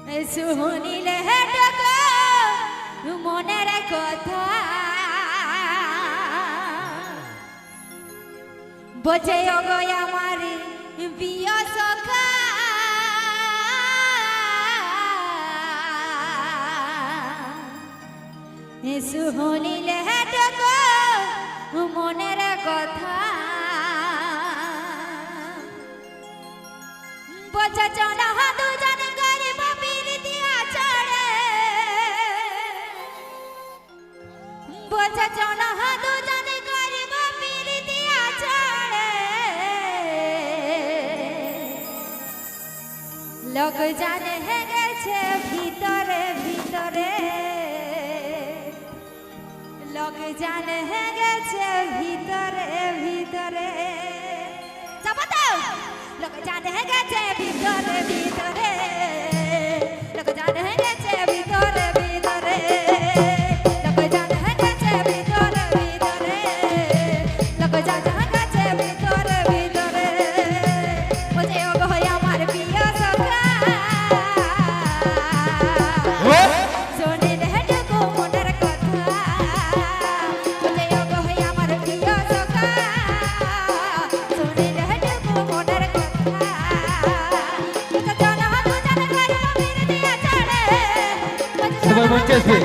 শুনিলে হেটুকু মনের কথা বোঝে গো আমার প্রিয় সখা শুনিলে হেটুকু মনের কথা বোঝা চলা দুজন গরিব পিরিতিয়া চড়ে বোঝা চলা দুজন গরিব পিরিতিয়া চড়ে লোক জানে হে গেছে ভিতরে ভিতরে লোক জানে হে গেছে ভিতরে ভিতরে যাবো তো লোক জানে হে গেছে ভিতরে ভিতরে লোক জানে হে গেছে ভিতরে ভিতরে লোক জানে হে গেছে ভিতরে ভিতরে লোক জানে হে গেছে ভিতরে ভিতরে বোঝে গো আমার প্রিয় সখা শুনিলে হেটুকু মনের কথা বোঝে গো আমার প্রিয় সখা শুনিলে হেটুকু মনের কথা সবাই মঞ্চে আসবে।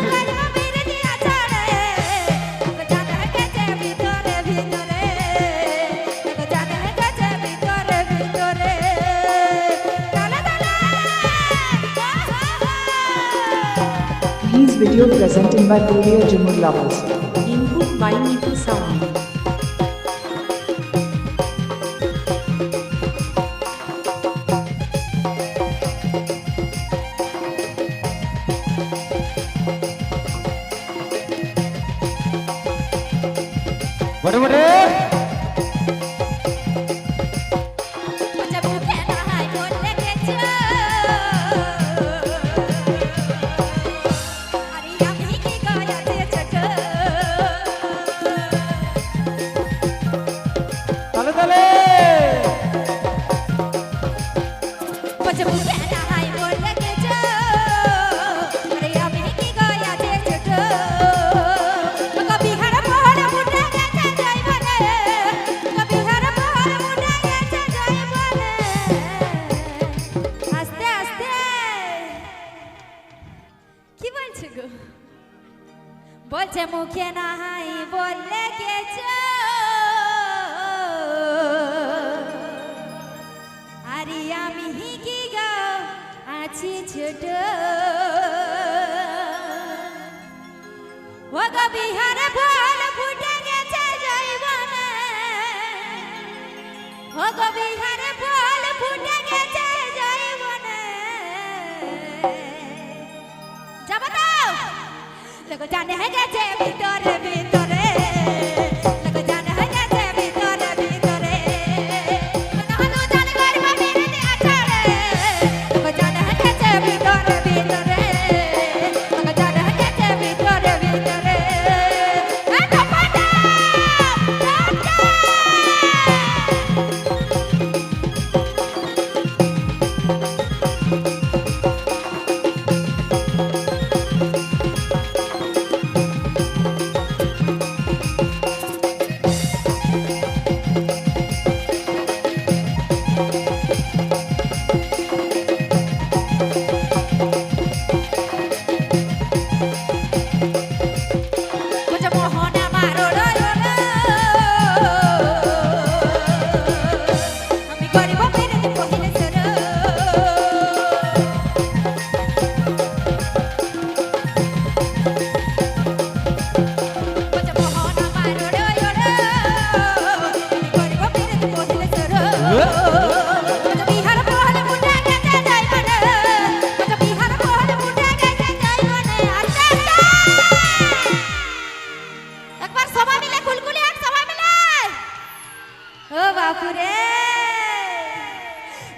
His video presented by Korea Jimur Lovers. Input by Nitu Sound. বড় বড় তালে তালে বলছে মুখে না হাই বললে গেছ আরে আমি কি গো আছি ছোট ও গো বিহারে ফল ফুটে গেছে জৈবনে ও গো বিহারে ফল ফুটে গেছে জৈবনে যাবো তো লোক জানে হে গেছে ভিতরে ভিতরে লোক জানে হে গেছে ভিতরে ভিতরে লোক জানে গরিব পিরিতি আছড়ে লোক জানে হে গেছে ভিতরে ভিতরে লোক জানে হে গেছে ভিতরে ভিতরে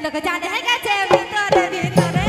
লোক জানে গেছে ভিতরে ভিতরে